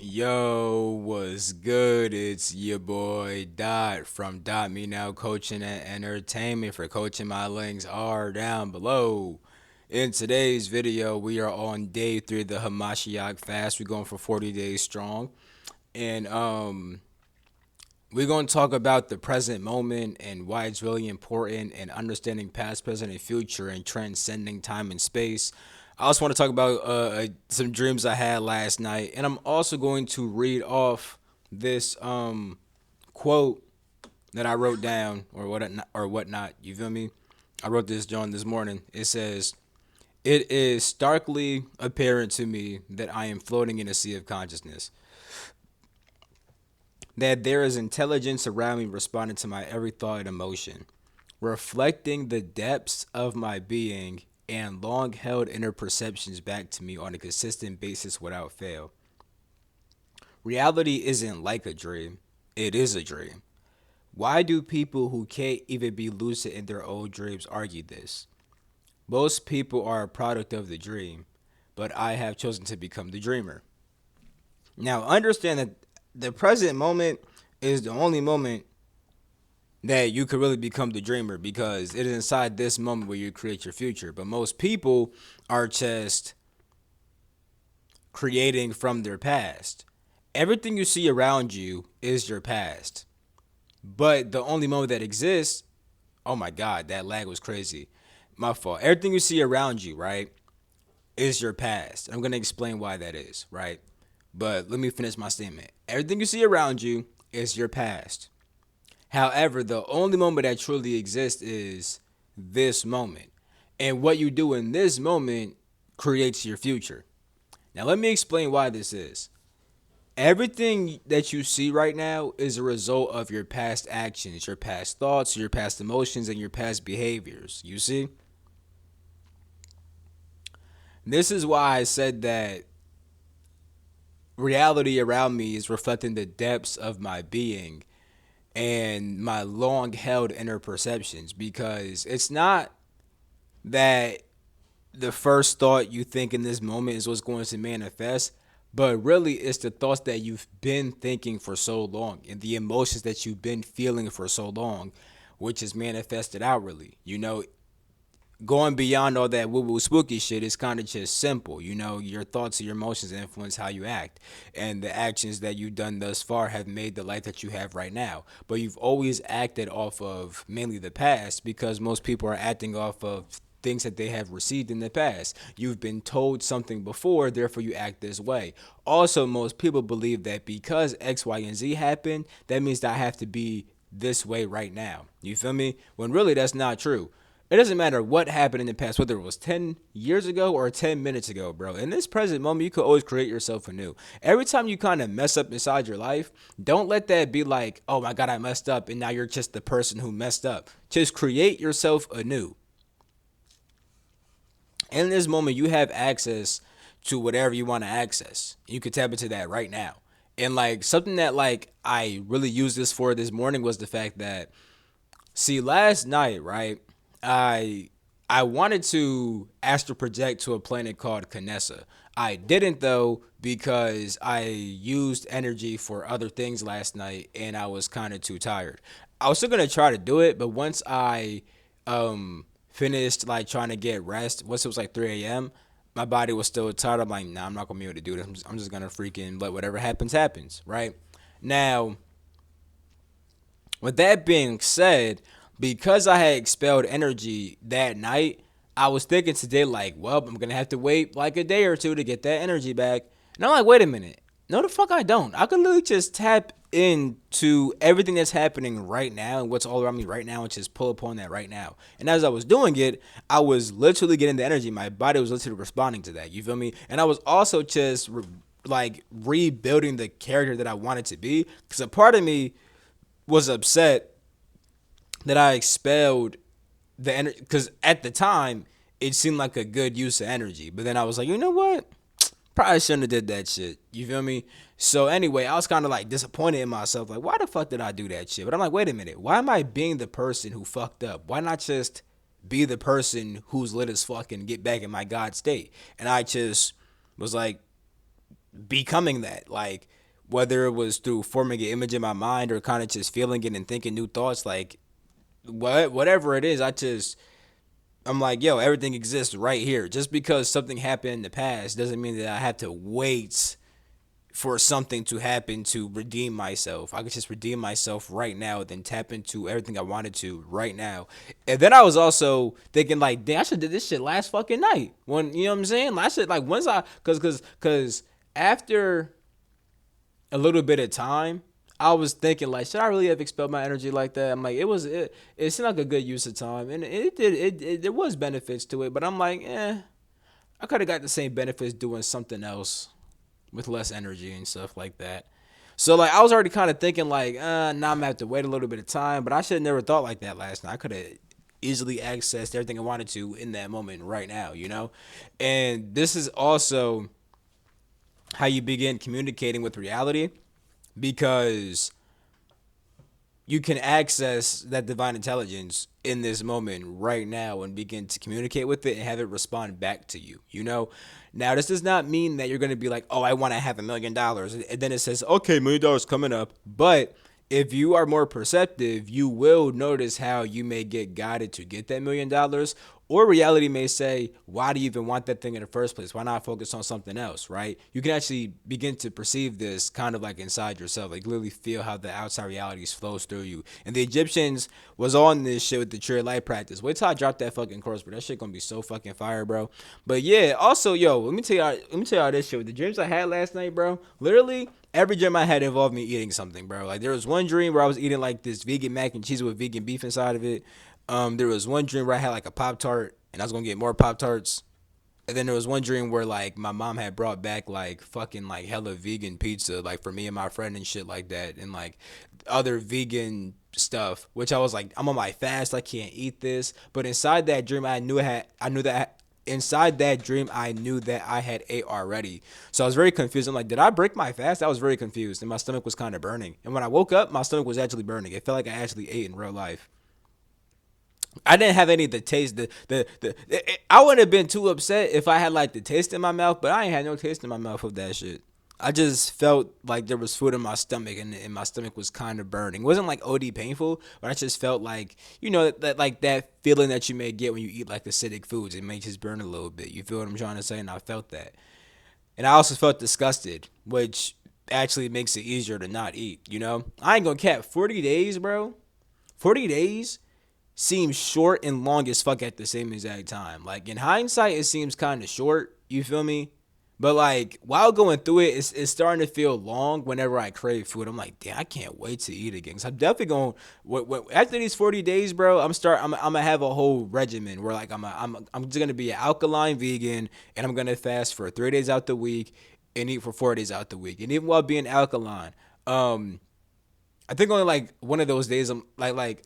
Yo, what's good? It's your boy Dot from Dot Me Now Coaching and Entertainment for coaching. My links are down below. In today's video, we are on day 3 of the Hamashiac fast. We're going for 40 days strong. And we're going to talk about the present moment and why it's really important and understanding past, present, and future and transcending time and space. I also want to talk about some dreams I had last night, and I'm also going to read off this quote that I wrote down or whatnot. You feel me? I wrote this John this morning. It says, "It is starkly apparent to me that I am floating in a sea of consciousness, that there is intelligence around me responding to my every thought and emotion, reflecting the depths of my being and long held inner perceptions back to me on a consistent basis without fail. Reality isn't like a dream, it is a dream. Why do people who can't even be lucid in their own dreams argue this? Most people are a product of the dream, but I have chosen to become the dreamer." Now, understand that the present moment is the only moment that you could really become the dreamer, because it is inside this moment where you create your future. But most people are just creating from their past. Everything you see around you is your past. But the only moment that exists, oh my God, that lag was crazy. My fault. Everything you see around you, right, is your past. I'm going to explain why that is, right? But let me finish my statement. Everything you see around you is your past. However, the only moment that truly exists is this moment. And what you do in this moment creates your future. Now, let me explain why this is. Everything that you see right now is a result of your past actions, your past thoughts, your past emotions, and your past behaviors. You see? This is why I said that reality around me is reflecting the depths of my being and my long held inner perceptions, because it's not that the first thought you think in this moment is what's going to manifest, but really it's the thoughts that you've been thinking for so long and the emotions that you've been feeling for so long, which is manifested outwardly. Going beyond all that woo woo spooky shit is kind of just simple. Your thoughts and your emotions influence how you act, and the actions that you've done thus far have made the life that you have right now. But you've always acted off of mainly the past, because most people are acting off of things that they have received in the past. You've been told something before, therefore you act this way. Also, most people believe that because X, Y, and Z happened, that means that I have to be this way right now. You feel me? When really that's not true. It doesn't matter what happened in the past, whether it was 10 years ago or 10 minutes ago, bro. In this present moment, you could always create yourself anew. Every time you kind of mess up inside your life, don't let that be like, oh my God, I messed up, and now you're just the person who messed up. Just create yourself anew. In this moment, you have access to whatever you want to access. You can tap into that right now. And like something that like I really used this for this morning was the fact that, see, last night, right? I I wanted to astral project to a planet called Canessa. I didn't though, because I used energy for other things last night and I was kind of too tired. I was still gonna try to do it, but once I finished like trying to get rest, once it was like 3 a.m., my body was still tired. I'm like, nah, I'm not gonna be able to do this. I'm just gonna freaking let whatever happens happens, right? Now, with that being said, because I had expelled energy that night, I was thinking today, like, well, I'm going to have to wait like a day or two to get that energy back. And I'm like, wait a minute. No, the fuck I don't. I can literally just tap into everything that's happening right now and what's all around me right now and just pull upon that right now. And as I was doing it, I was literally getting the energy. My body was literally responding to that. You feel me? And I was also just like rebuilding the character that I wanted to be, because a part of me was upset that I expelled the energy, because at the time it seemed like a good use of energy. But then I was like, you know what? Probably shouldn't have did that shit. You feel me? So anyway, I was kind of like disappointed in myself. Like, why the fuck did I do that shit? But I'm like, wait a minute. Why am I being the person who fucked up? Why not just be the person who's lit as fuck and get back in my God state? And I just was like, becoming that. Like, whether it was through forming an image in my mind or kind of just feeling it and thinking new thoughts, like, whatever it is, I'm like, yo, everything exists right here. Just because something happened in the past doesn't mean that I have to wait for something to happen to redeem myself. I could just redeem myself right now, then tap into everything I wanted to right now. And then I was also thinking like, damn, I should did this shit last fucking night. When you know what I'm saying? I should like once I cause after a little bit of time, I was thinking like, should I really have expelled my energy like that? I'm like, it seemed like a good use of time, and there was benefits to it, but I'm like, I could have got the same benefits doing something else with less energy and stuff like that. So like I was already kind of thinking like, now I'm gonna have to wait a little bit of time, but I should have never thought like that last night. I could have easily accessed everything I wanted to in that moment right now, you know? And this is also how you begin communicating with reality because you can access that divine intelligence in this moment right now and begin to communicate with it and have it respond back to you. You know, now this does not mean that you're going to be like, oh, I want to have $1 million, and then it says, okay, $1 million coming up. But if you are more perceptive, you will notice how you may get guided to get that $1 million. Or reality may say, why do you even want that thing in the first place? Why not focus on something else, right? You can actually begin to perceive this kind of like inside yourself, like literally feel how the outside realities flows through you. And the Egyptians was on this shit with the true light practice. Wait till I drop that fucking course, bro. That shit gonna be so fucking fire, bro. But yeah, also, yo, let me tell y'all this shit. With the dreams I had last night, bro, literally every dream I had involved me eating something, bro. Like there was one dream where I was eating like this vegan mac and cheese with vegan beef inside of it. There was one dream where I had like a Pop Tart and I was gonna get more Pop Tarts. And then there was one dream where like my mom had brought back like fucking like hella vegan pizza like for me and my friend and shit like that and like other vegan stuff, which I was like, I'm on my fast, I can't eat this. But inside that dream I knew that inside that dream I knew that I had ate already. So I was very confused. I'm like, did I break my fast? I was very confused and my stomach was kind of burning. And when I woke up, my stomach was actually burning. It felt like I actually ate in real life. I didn't have any of the taste. I wouldn't have been too upset if I had like the taste in my mouth, but I ain't had no taste in my mouth of that shit. I just felt like there was food in my stomach, and my stomach was kind of burning. It wasn't like OD painful, but I just felt like that like that feeling that you may get when you eat like acidic foods. It may just burn a little bit. You feel what I'm trying to say? And I felt that, and I also felt disgusted, which actually makes it easier to not eat. I ain't gonna cap. 40 days, bro. 40 days seems short and long as fuck at the same exact time. Like in hindsight, it seems kind of short. You feel me? But like while going through it, it's starting to feel long. Whenever I crave food, I'm like, damn, I can't wait to eat again. So I'm definitely going. After these 40 days, bro, I'm gonna have a whole regimen where like I'm just gonna be an alkaline vegan and I'm gonna fast for 3 days out the week and eat for 4 days out the week. And even while being alkaline, I think only like one of those days I'm like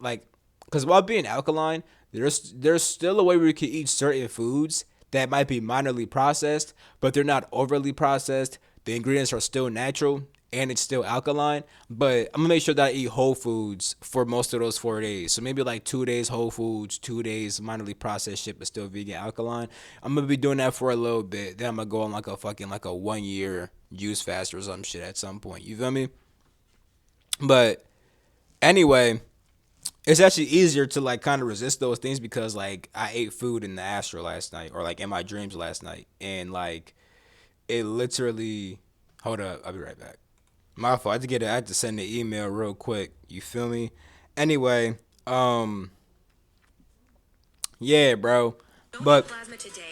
because while being alkaline, there's still a way where you can eat certain foods that might be minorly processed, but they're not overly processed. The ingredients are still natural and it's still alkaline. But I'm gonna make sure that I eat whole foods for most of those 4 days. So maybe like 2 days whole foods, 2 days minorly processed shit, but still vegan alkaline. I'm gonna be doing that for a little bit. Then I'm gonna go on like a fucking like a 1 year juice fast or some shit at some point. You feel me? But anyway, it's actually easier to like kind of resist those things because like I ate food in the astral last night or like in my dreams last night and like it literally. Hold up, I'll be right back. My fault. I had to send an email real quick. You feel me? Anyway, yeah, bro. But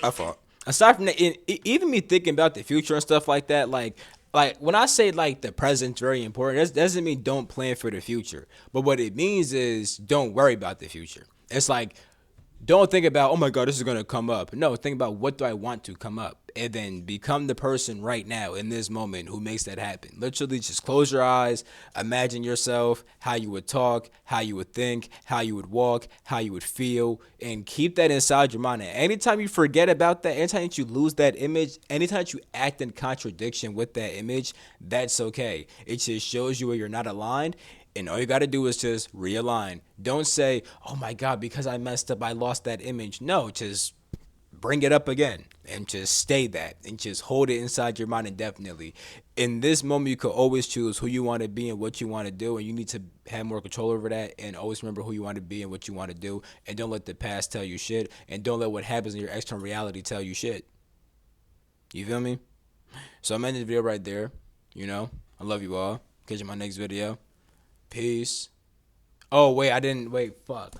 I thought aside from that, even me thinking about the future and stuff like that, like when I say like the present's very important, that doesn't mean don't plan for the future. But what it means is don't worry about the future. It's like don't think about, oh my God, this is going to come up. No, think about what do I want to come up? And then become the person right now in this moment who makes that happen. Literally just close your eyes, imagine yourself, how you would talk, how you would think, how you would walk, how you would feel, and keep that inside your mind. And anytime you forget about that, anytime that you lose that image, anytime that you act in contradiction with that image, that's okay. It just shows you where you're not aligned. And all you got to do is just realign. Don't say, oh my God, because I messed up, I lost that image. No, just bring it up again. and just stay that and just hold it inside your mind indefinitely. In this moment, you could always choose who you want to be and what you want to do, and you need to have more control over that. And always remember who you want to be and what you want to do, and don't let the past tell you shit, and don't let what happens in your external reality tell you shit. You feel me? So I'm ending the video right there. You know, I love you all. Catch you in my next video. Peace. Oh wait, I didn't wait. Fuck.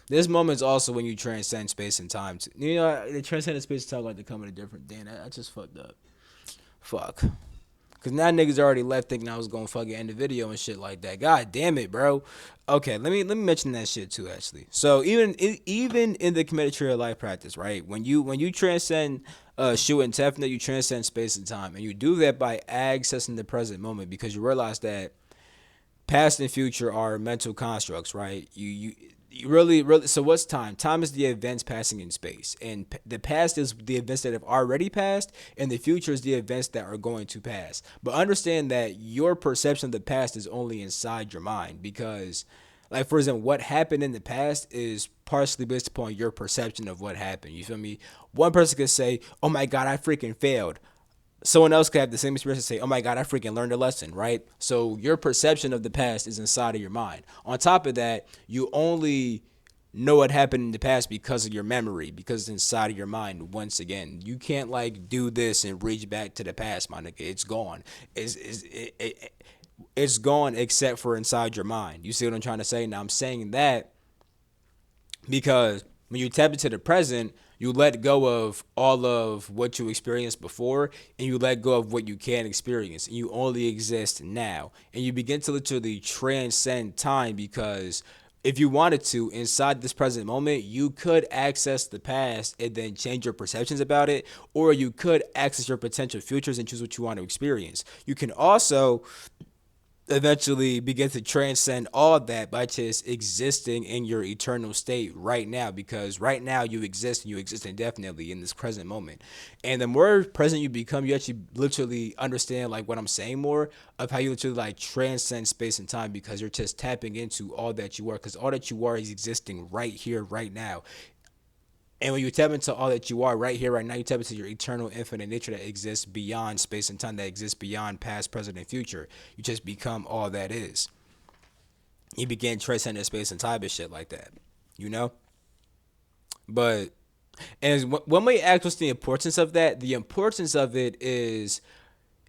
This moment's also when you transcend space and time. You know, the transcendent space and time like to come in a different day. I just fucked up. Fuck. Cause now niggas already left thinking I was gonna fucking end the video and shit like that. God damn it, bro. Okay, let me mention that shit too. Actually, so even in the committed tree of life practice, right? When you transcend Shu and Tefna, you transcend space and time, and you do that by accessing the present moment because you realize that past and future are mental constructs, right? You really. So what's time? Time is the events passing in space, and the past is the events that have already passed, and the future is the events that are going to pass. But understand that your perception of the past is only inside your mind because, like for example, what happened in the past is partially based upon your perception of what happened. You feel me? One person could say, "Oh my God, I freaking failed." Someone else could have the same experience and say, "Oh my God, I freaking learned a lesson," right? So your perception of the past is inside of your mind. On top of that, you only know what happened in the past because of your memory, because it's inside of your mind. Once again, you can't like do this and reach back to the past, my nigga. It's gone. It's gone except for inside your mind. You see what I'm trying to say? Now I'm saying that because when you tap into the present, you let go of all of what you experienced before and you let go of what you can experience and you only exist now and you begin to literally transcend time because if you wanted to inside this present moment you could access the past and then change your perceptions about it, or you could access your potential futures and choose what you want to experience. You can also eventually begin to transcend all that by just existing in your eternal state right now, because right now you exist and you exist indefinitely in this present moment. And the more present you become, you actually literally understand like what I'm saying more of how you literally like transcend space and time because you're just tapping into all that you are, because all that you are is existing right here right now. And when you tap into all that you are right here, right now, you tap into your eternal, infinite nature that exists beyond space and time, that exists beyond past, present, and future. You just become all that is. You begin transcending space and time and shit like that, you know? But, and when we ask what's the importance of that, the importance of it is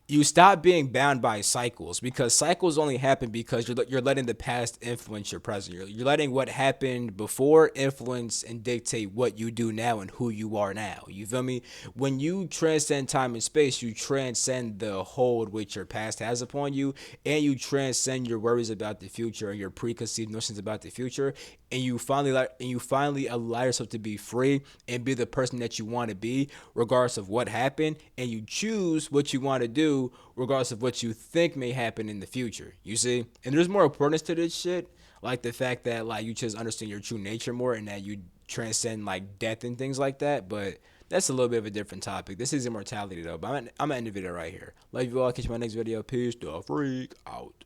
you stop being bound by cycles, because cycles only happen because you're letting the past influence your present. You're letting what happened before influence and dictate what you do now and who you are now. You feel me? When you transcend time and space, you transcend the hold which your past has upon you, and you transcend your worries about the future and your preconceived notions about the future, and you finally allow yourself to be free and be the person that you want to be regardless of what happened, and you choose what you want to do regardless of what you think may happen in the future. You see? And there's more importance to this shit, like the fact that like you just understand your true nature more and that you transcend like death and things like that. But that's a little bit of a different topic. This is immortality though. But I'm gonna end the video right here. Love you all. Catch you in my next video. Peace. The freak out.